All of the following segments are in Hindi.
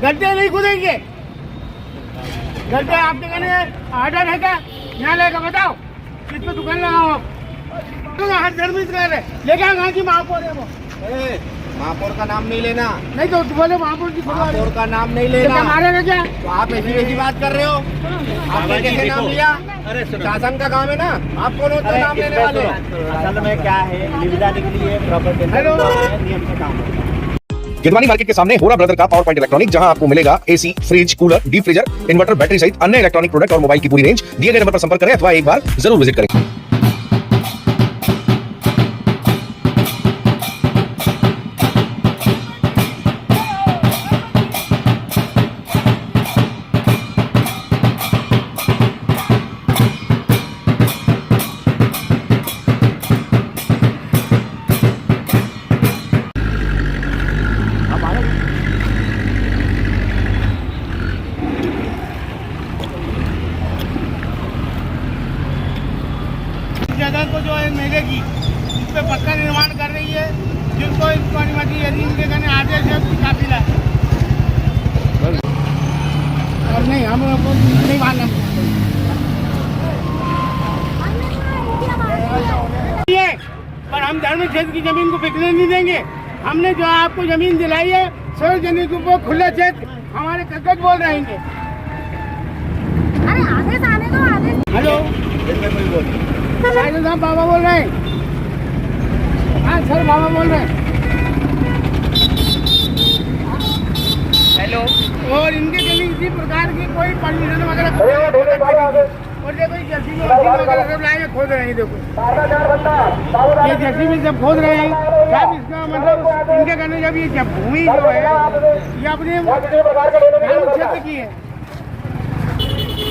गड्ढे नहीं खुदेंगे। गड्ढे आपके कहने ऑर्डर है क्या न्यायालय का? बताओ किस पे दुकान लगाओ आप? हर धर्मित कर रहे लेके कहाँ की महापौर है वो? महापौर का नाम नहीं लेना। नहीं तो बोले महापौर की महापौर का नाम नहीं लेना। मारेगा क्या? तो आप ऐसी बात कर रहे हो? आपने कैसे नाम लिया? अरे शासन का काम है ना, आप कौन होते हो नाम लेने वाले? असल में क्या है, निविदा निकली है प्रॉपर्टी नियम से काम है। गिदवानी मार्केट के सामने होरा ब्रदर का पावर पॉइंट इलेक्ट्रॉनिक, जहां आपको मिलेगा AC, fridge, cooler, deep freezer, inverter, battery सहित अन्य इलेक्ट्रॉनिक प्रोडक्ट और मोबाइल की पूरी रेंज। दिए गए नंबर पर संपर्क करें अथवा एक बार जरूर विजिट करें। जगह को जो है मिलेगी, इस पे पक्का निर्माण कर रही है, जिनको इसको अनुमति यदि इनके कहने आदेश है उसकी काफिला है। और नहीं हम नहीं मानना पर हम धार्मिक क्षेत्र की जमीन को बिकने नहीं देंगे। हमने जो आपको जमीन दिलाई है सार्वजनिक को खुला क्षेत्र, हमारे कागज बोल रहेंगे। अरे आदेश आने दो, आदेश। हेलो साहब, बाबा बोल रहे हैं। हाँ सर, बाबा बोल रहे हैं। हेलो। और इनके लिए किसी प्रकार की कोई परमिशन वगैरह और देखो जेसीबी वगैरह सब लाएंगे, खोद रहे हैं। देखो ये जेसीबी सब खोद रहे हैं। सब इसका मतलब इनके कहने जब ये जब भूमि जो है ये अपने क्षेत्र की है,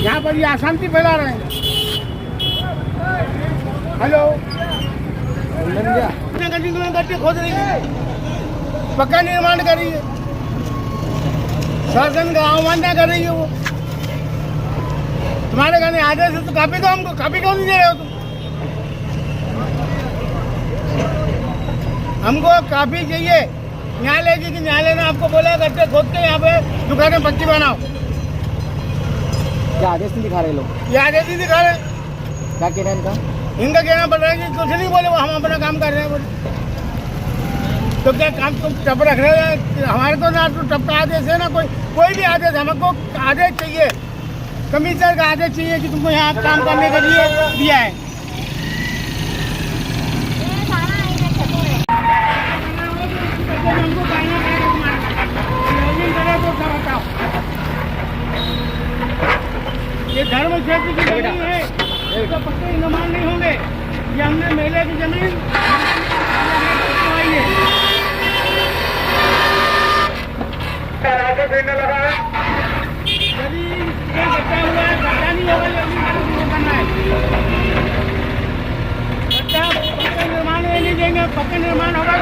यहाँ पर ये अशांति फैला रहे हैं। हेलो गड्ढे खोद रही है, पक्का निर्माण कर रही है, शासन का अवमानना कर रही है वो। तुम्हारे कहने आदेश है तो काफी दो हमको, काफी क्यों नहीं दे रहे हो तुम? हमको काफी चाहिए न्यायालय की, कि न्यायालय ने आपको बोला गड्ढे खोद के यहाँ पे दुकानें पक्की बनाओ। क्या आदेश नहीं दिखा रहे लोग? ये आदेश नहीं दिखा रहे। क्या कहना है इनका कहना पड़ रहा है कि कुछ नहीं बोले, वो हम अपना काम कर रहे हैं बोले। तो क्या काम तुम टप रख रहे हैं? हमारे को ना तो टप का आदेश है ना कोई भी आदेश। हमको आदेश चाहिए, कमिश्नर का आदेश चाहिए कि तुमको यहाँ काम करने के लिए दिया है। ये धर्म क्षेत्र की जमीन है, इसका पक्के निर्माण नहीं होंगे। ये हमने मेले की जमीन यदि ये गड्ढा हुआ है, गड्ढा नहीं होगा, जल्दी करना है। गड्ढा पक्का निर्माण नहीं देंगे, पक्का निर्माण होगा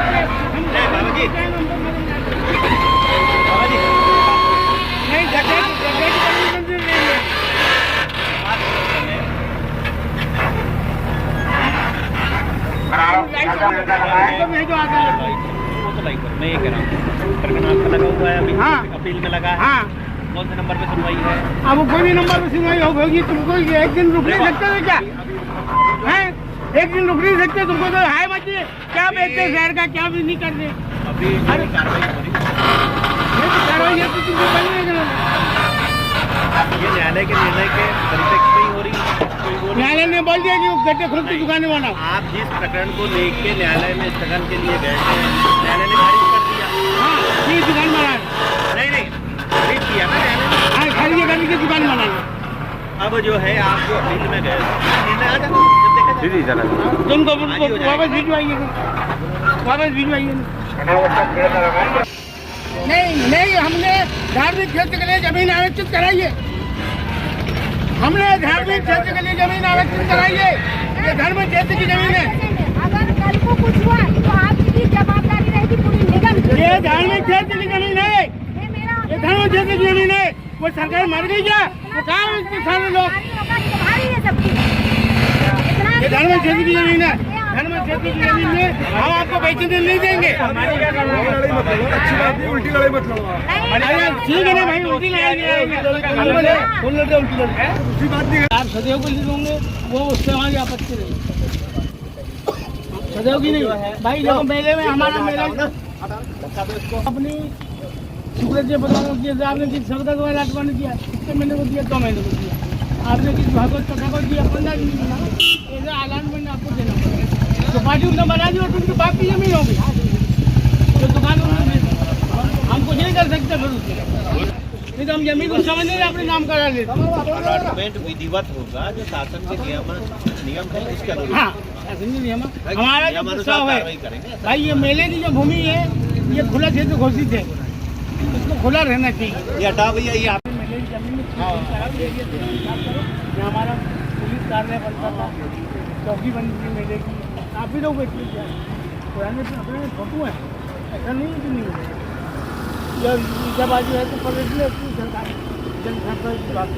नहीं, गड्ढे की परमिशन नहीं देंगे। मैं ये कह रहा हूँ लगा हुआ है अभी। हाँ। अपील में लगा है। हाँ। कौन से नंबर पे सुनवाई है? अब कोई भी नंबर पे सुनवाई होगी। तुमको एक दिन रुक नहीं सकते थे क्या? हैं? एक दिन रुक नहीं सकते? तुमको तो हाय मची क्या बेचते शहर का, क्या भी नहीं करते। अभी कार्रवाई हो रही है तो तुमको करनी है। ये न्यायालय के निर्णय के परिप्रेक्ष्य में ही हो रही है। न्यायालय ने बोल दिया कि गड्ढे खुद की दुकानें बनाओ। आप जिस प्रकरण को लेके न्यायालय में स्थगन के लिए गए थे, न्यायालय ने खारिज कर दिया। हाँ, ये दुकान बनाए नहीं खारिज किया ना न्यायालय ने। हाँ, खाली ये गली की दुकान बनाए। अब जो है आप जो अपील में गए निर्णय आ जाना जब देखा तुमको वापस भिजवाइए, वापस भिजवाइए। नहीं, हमने धार्मिक क्षेत्र के लिए जमीन आरक्षित कराई है। हमने धार्मिक क्षेत्र के लिए जमीन आरक्षित कराई है। ये धर्म क्षेत्र की जमीन है। अगर कल को कुछ हुआ तो आपकी जवाबदारी रहेगी पूरी निगम की। ये धार्मिक क्षेत्र की जमीन है, ये धर्म क्षेत्र की जमीन है। वो सरकार मर गई क्या? वो कहाँ है सारे लोग? ये धर्म क्षेत्र की जमीन है। धर्म क्षेत्र की जमीन में हम आपको बेचने नहीं देंगे। अच्छी बात नहीं, उल्टी लड़ाई मत लड़ो। अरे ठीक है ना भाई, उल्टी लड़ाई उसी बात नहीं। आप सदैव को नहीं दोगे, वो उससे हमारी आपत्ति नहीं। सदैव की नहीं भाई, देखो मेले में हमारा मेला अपनी सूरज से बताओ कि आपने किस सौदा को लाटवा ने दिया, इससे मैंने को दिया, 2 महीने को दिया। आपने किस भागवत कथा को दिया, 15 दिन दिया। ऐसा ऐलान मैंने आपको देना पड़ेगा। तो पार्टी उसने बना दी और उनकी बाप की जमीन होगी, तो दुकान उन्होंने हम कुछ नहीं कर सकते। फिर उसके नहीं तो हम जमीन को समझ नहीं अपने नाम करा लेते। अलॉटमेंट विधिवत होगा, जो शासन के नियम है उसके अनुरूप। हाँ, ऐसे नहीं नियम हमारा जो प्रस्ताव है भाई, ये मेले की जो भूमि है ये खुला क्षेत्र घोषित है, इसको खुला रहना चाहिए। ये हटा भैया, ये आप मेले की जमीन में हमारा पुलिस कार्यालय बनता था, चौकी बनी थी मेले की, काफी लोग बैठे थे। पुराने अपने फोटो है, ऐसा नहीं है कि नहीं है। जब ईटाबाजी है तो पलट ले अपनी सरकार जनसंख्या की बात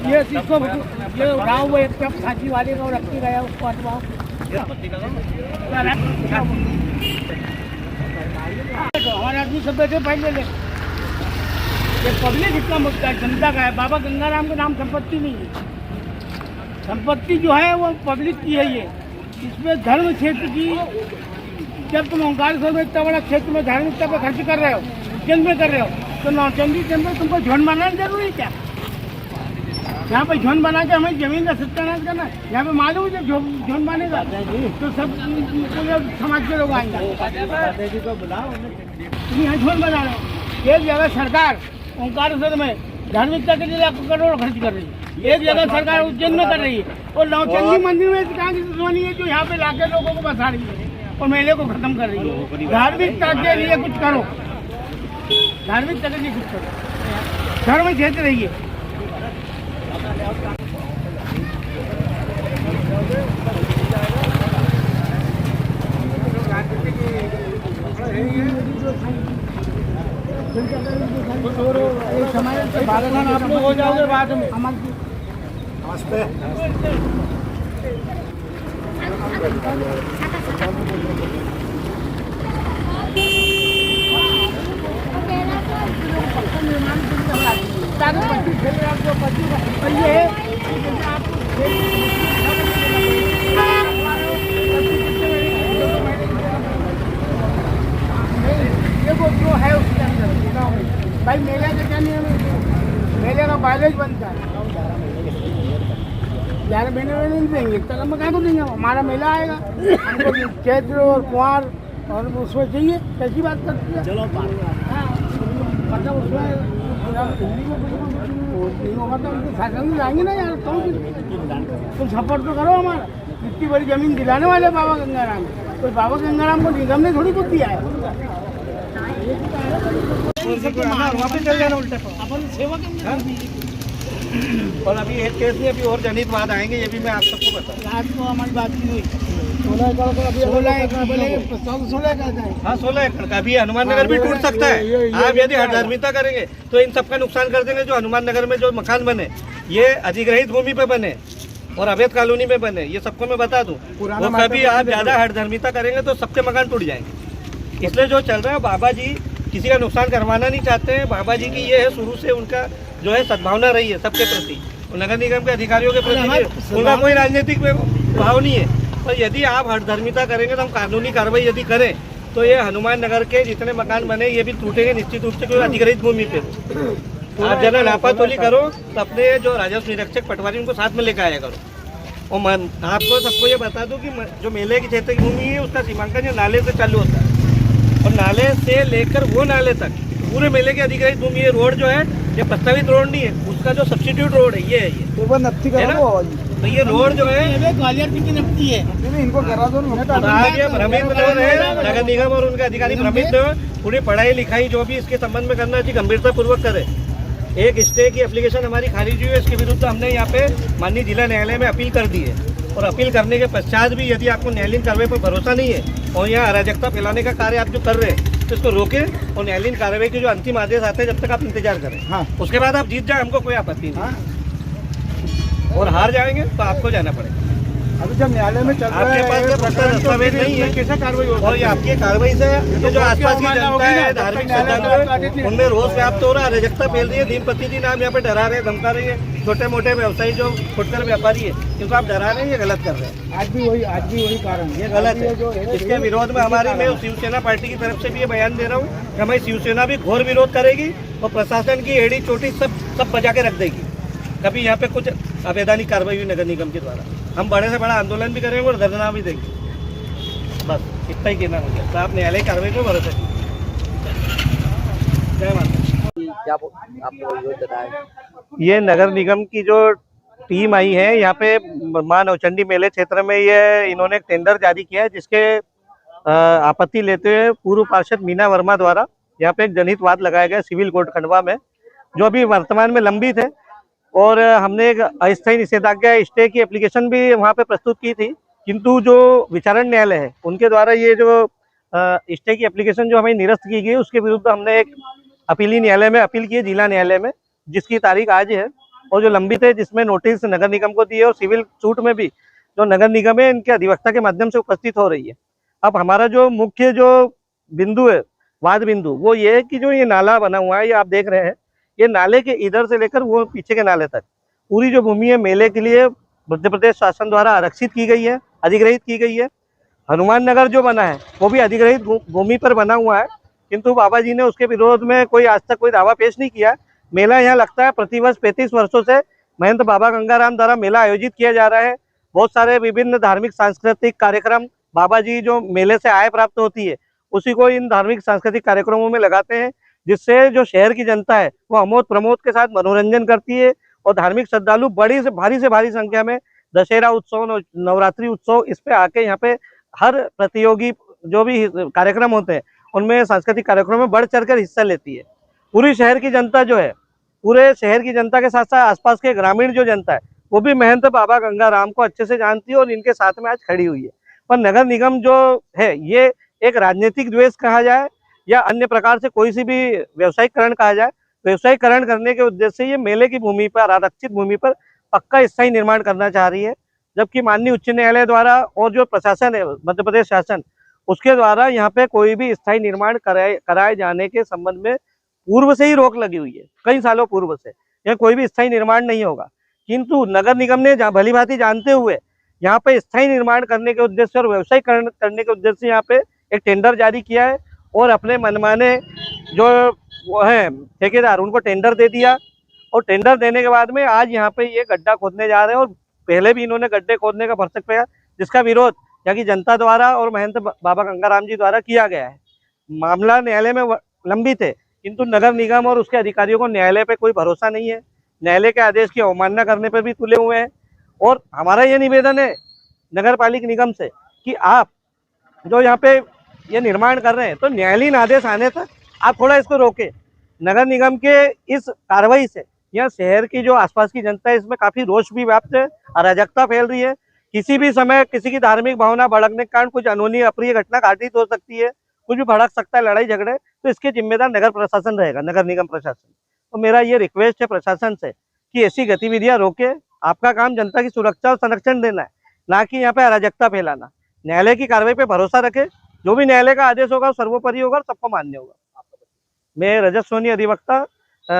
ये इसको ये उठाओ, वो एक कप साथी वाले का रख के गया, उसको हटवाओ। हमारे आदमी सब बैठे पहले ले, ये पब्लिक इतना मुद्दा जनता का है। बाबा गंगाराम के नाम संपत्ति नहीं है, संपत्ति जो है वो पब्लिक की है। ये इसमें धर्म क्षेत्र की, जब तुम ओंकारेश्वर में इतना बड़ा क्षेत्र में धार्मिकता पे खर्च कर रहे हो, उज्जैन में कर रहे हो, तो नौचंदी के अंदर तुमको झुंड बनाना जरूरी क्या? यहाँ पे झुंड बना के हमें जमीन का सत्यानाश करना है। यहाँ पे मालूम है जब झुंड बनेगा तो सब पूरे समाज के लोग आएंगे। तुम यहाँ झुंड बना रहे हो। एक जगह सरकार ओंकारेश्वर में धार्मिकता के लिए लाखों करोड़ खर्च कर रही है, एक जगह सरकार उज्जैन में कर रही है, और नौचंदी मंदिर में कहाँ की दुश्मनी है जो यहाँ पे लाके लोगों को बसा रही है और मेले को खत्म कर रही है। धार्मिकता के लिए कुछ करो, धार्मिकता के लिए कुछ करो, धर्म क्षेत्र रहिए। आप लोग हो जाओगे बाद में। नमस्ते। देखो जो है उसके अंदर भाई, मेले का क्या नियम है? मेले का बैलेज बनता है 11 महीने में नहीं देंगे, तब हम क्या को देंगे? हमारा मेला आएगा, हमको चैत्र और कुंवर और उसमें चाहिए, कैसी बात करती है? चलो मतलब उसमें शासन में जाएंगे ना यार, तुम सपोर्ट तो करो हमारा। इतनी बड़ी जमीन दिलाने वाले बाबा गंगाराम, कोई बाबा गंगाराम को निगम ने थोड़ी कुछ दिया है। वहाँ पे चल जाना उल्टा अपन सेवा करनी। और अभी एक केस में अभी और जनहित वाद आएंगे, ये भी मैं आप सबको बता। रात को हमारी बात नहीं हुई, 16 एकड़ का अभी 16 एकड़ बोलेंगे, 16 एकड़ का है। हाँ 16 एकड़ का भी हनुमान नगर भी टूट सकता है। आप यदि हठधर्मिता करेंगे तो इन सबका नुकसान कर देंगे। जो हनुमान नगर में जो मकान बने ये अधिग्रहित भूमि पे बने और अवैध कॉलोनी में बने, ये सबको मैं बता दूं। वो कभी आप ज्यादा हठधर्मिता करेंगे तो सबके मकान टूट जाएंगे। इसलिए जो चल रहा है, बाबा जी किसी का नुकसान करवाना नहीं चाहते हैं। बाबा जी की ये है शुरू से उनका जो है सद्भावना रही है सबके प्रति, और नगर निगम के अधिकारियों के प्रति उनका कोई राजनीतिक भाव नहीं है। और यदि आप हठधर्मिता करेंगे तो हम कानूनी कार्रवाई यदि करें तो ये हनुमान नगर के जितने मकान बने ये भी टूटेंगे निश्चित रूप से, कोई अधिग्रहित भूमि पे। आप जरा नापातोली करो तो अपने जो राजस्व निरीक्षक पटवारी उनको साथ में लेकर आया करो। और आपको सबको ये बता दूं कि जो मेले के क्षेत्र की भूमि है उसका सीमांकन ये नाले से चालू होता है, और नाले से लेकर वो नाले तक पूरे मेले के अधिग्रहित भूमि है। रोड जो है ये प्रस्तावित रोड नहीं है, उसका जो सब्स्टिट्यूट रोड है ये है, ये तो ये रोड जो है ग्वालियर की नपती है, इनको करा दो ना। ये भ्रमित लोग है, नगर निगम और उनके अधिकारी भ्रमित लोग। पूरी पढ़ाई लिखाई जो भी इसके संबंध में करना चाहिए गंभीरता पूर्वक करे। एक स्टे की एप्लीकेशन हमारी खारिज हुई है, इसके विरुद्ध हमने यहाँ पे माननीय जिला न्यायालय में अपील कर दी है। और अपील करने के पश्चात भी यदि आपको न्यायालयीन कार्रवाई पर भरोसा नहीं है और यहाँ अराजकता फैलाने का कार्य आप जो कर रहे हैं तो इसको रोकें, और न्यायालयीन कार्रवाई के जो अंतिम आदेश आते हैं जब तक आप इंतजार करें। उसके बाद आप जीत जाए, हमको कोई आपत्ति नहीं। और हार जाएंगे तो आपको जाना पड़ेगा। अभी जब न्यायालय में चल रहा आपके है पास जब प्रकरण, तो दस्तावेज नहीं है, कैसे कार्रवाई होगी? और ये आपकी कार्रवाई से ये जो आसपास की जनता है, धार्मिक श्रद्धालु, उनमें रोष व्याप्त हो रहा है, अराजकता फैल रही है। दिन प्रतिदिन आप यहाँ पे डरा रहे हैं, धमका रही है। छोटे मोटे व्यवसायी जो फुटकर व्यापारी है, इनको आप डरा रहे हैं, ये गलत कर रहे हैं। आज भी वही कारण ये गलत है। इसके विरोध में हमारी, मैं शिवसेना पार्टी की तरफ से भी ये बयान दे रहा हूँ कि हमारी शिवसेना भी घोर विरोध करेगी और प्रशासन की एड़ी चोटी सब बजा के रख देगी। कभी यहाँ पे कुछ अवैधानिक कार्रवाई हुई नगर निगम के द्वारा, हम बड़े से बड़ा आंदोलन भी करेंगे और धरना भी देंगे। बस इतना ही कहना मुझे। तो आप न्यायालय कार्रवाई को भरोसा कीजिए। जय माता। ये नगर निगम की जो टीम आई है यहाँ पे मां नवचंडी मेले क्षेत्र में, ये इन्होंने एक टेंडर जारी किया है जिसके आपत्ति लेते हुए पूर्व पार्षद मीना वर्मा द्वारा यहाँ पे एक जनहित वाद लगाया गया सिविल कोर्ट खंडवा में, जो अभी वर्तमान में लंबित है। और हमने एक अस्थायी निषेधाज्ञा स्टे की एप्लीकेशन भी वहाँ पे प्रस्तुत की थी, किंतु जो विचारण न्यायालय है उनके द्वारा ये जो स्टे की एप्लीकेशन जो हमें निरस्त की गई, उसके विरुद्ध हमने एक अपीली न्यायालय में अपील की है, जिला न्यायालय में, जिसकी तारीख आज है और जो लंबित है, जिसमें नोटिस नगर निगम को दिए और सिविल सूट में भी जो नगर निगम है इनके अधिवक्ता के माध्यम से उपस्थित हो रही है। अब हमारा जो मुख्य जो बिंदु है, वाद बिंदु, वो ये है कि जो ये नाला बना हुआ है, ये आप देख रहे हैं, ये नाले के इधर से लेकर वो पीछे के नाले तक पूरी जो भूमि है मेले के लिए मध्य प्रदेश शासन द्वारा आरक्षित की गई है, अधिग्रहित की गई है। हनुमान नगर जो बना है वो भी अधिग्रहित भूमि पर बना हुआ है, किंतु बाबा जी ने उसके विरोध में कोई आज तक कोई दावा पेश नहीं किया। मेला यहाँ लगता है प्रतिवर्ष 35 वर्षों से महंत बाबा गंगाराम द्वारा मेला आयोजित किया जा रहा है। बहुत सारे विभिन्न धार्मिक सांस्कृतिक कार्यक्रम बाबा जी जो मेले से आय प्राप्त होती है उसी को इन धार्मिक सांस्कृतिक कार्यक्रमों में लगाते हैं, जिससे जो शहर की जनता है वो अमोद प्रमोद के साथ मनोरंजन करती है और धार्मिक श्रद्धालु बड़ी से भारी संख्या में दशहरा उत्सव, नवरात्रि उत्सव, इस पे आके यहाँ पे हर प्रतियोगी जो भी कार्यक्रम होते हैं उनमें सांस्कृतिक कार्यक्रमों में बढ़ चढ़कर हिस्सा लेती है। पूरी शहर की जनता जो है, पूरे शहर की जनता के साथ साथ आसपास के ग्रामीण जो जनता है वो भी महंत बाबा गंगाराम को अच्छे से जानती है और इनके साथ में आज खड़ी हुई है। पर नगर निगम जो है ये एक राजनीतिक द्वेष कहा जाए या अन्य प्रकार से कोई सी भी व्यवसायीकरण कहा जाए, व्यवसायीकरण करने के उद्देश्य से ये मेले की भूमि पर, आरक्षित भूमि पर पक्का स्थायी निर्माण करना चाह रही है, जबकि माननीय उच्च न्यायालय द्वारा और जो प्रशासन है मध्य प्रदेश शासन, उसके द्वारा यहाँ पे कोई भी स्थायी निर्माण कराए जाने के संबंध में पूर्व से ही रोक लगी हुई है। कई सालों पूर्व से यहाँ कोई भी स्थायी निर्माण नहीं होगा, किंतु नगर निगम ने भली भांति जानते हुए यहाँ पे स्थायी निर्माण करने के उद्देश्य और व्यवसायीकरण करने के उद्देश्य से यहाँ पे एक टेंडर जारी किया है और अपने मनमाने जो वो है ठेकेदार उनको टेंडर दे दिया। और टेंडर देने के बाद में आज यहाँ पे ये गड्ढा खोदने जा रहे हैं और पहले भी इन्होंने गड्ढे खोदने का भरसक किया, जिसका विरोध यहाँ की जनता द्वारा और महंत बाबा गंगाराम जी द्वारा किया गया है। मामला न्यायालय में लंबित है, किंतु नगर निगम और उसके अधिकारियों को न्यायालय पे कोई भरोसा नहीं है, न्यायालय के आदेश की अवमानना करने पर भी तुले हुए हैं। और हमारा ये निवेदन है नगर पालिका निगम से कि आप जो यहाँ पे ये निर्माण कर रहे हैं तो न्यायालयीन आदेश आने तक आप थोड़ा इसको रोके। नगर निगम के इस कार्रवाई से यहाँ शहर की जो आसपास की जनता है इसमें काफी रोष भी व्याप्त है, अराजकता फैल रही है। किसी भी समय किसी की धार्मिक भावना भड़कने के कारण कुछ अनहोनी अप्रिय घटना घटित हो सकती है, कुछ भी भड़क सकता है, लड़ाई झगड़े, तो इसके जिम्मेदार नगर प्रशासन रहेगा, नगर निगम प्रशासन। तो मेरा ये रिक्वेस्ट है प्रशासन से कि ऐसी गतिविधियां रोके। आपका काम जनता की सुरक्षा और संरक्षण देना है, ना कि यहाँ पे अराजकता फैलाना। न्यायालय की कार्रवाई पे भरोसा रखे, जो भी न्यायालय का आदेश होगा सर्वोपरि होगा, सबको मान्य होगा। मैं रजत सोनी अधिवक्ता,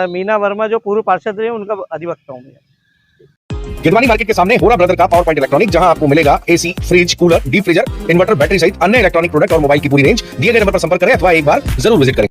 मीना वर्मा जो पूर्व पार्षद रहे उनका अधिवक्ता हूँ। गिरवानी मार्केट के सामने होरा ब्रदर का पावर पॉइंट इलेक्ट्रॉनिक, जहां आपको मिलेगा AC, fridge, cooler, deep freezer, inverter, battery सहित अन्य इलेक्ट्रॉनिक प्रोडक्ट और मोबाइल की पूरी रेंज। दिए गए नंबर पर संपर्क करें अथवा एक बार जरूर विजिट करें।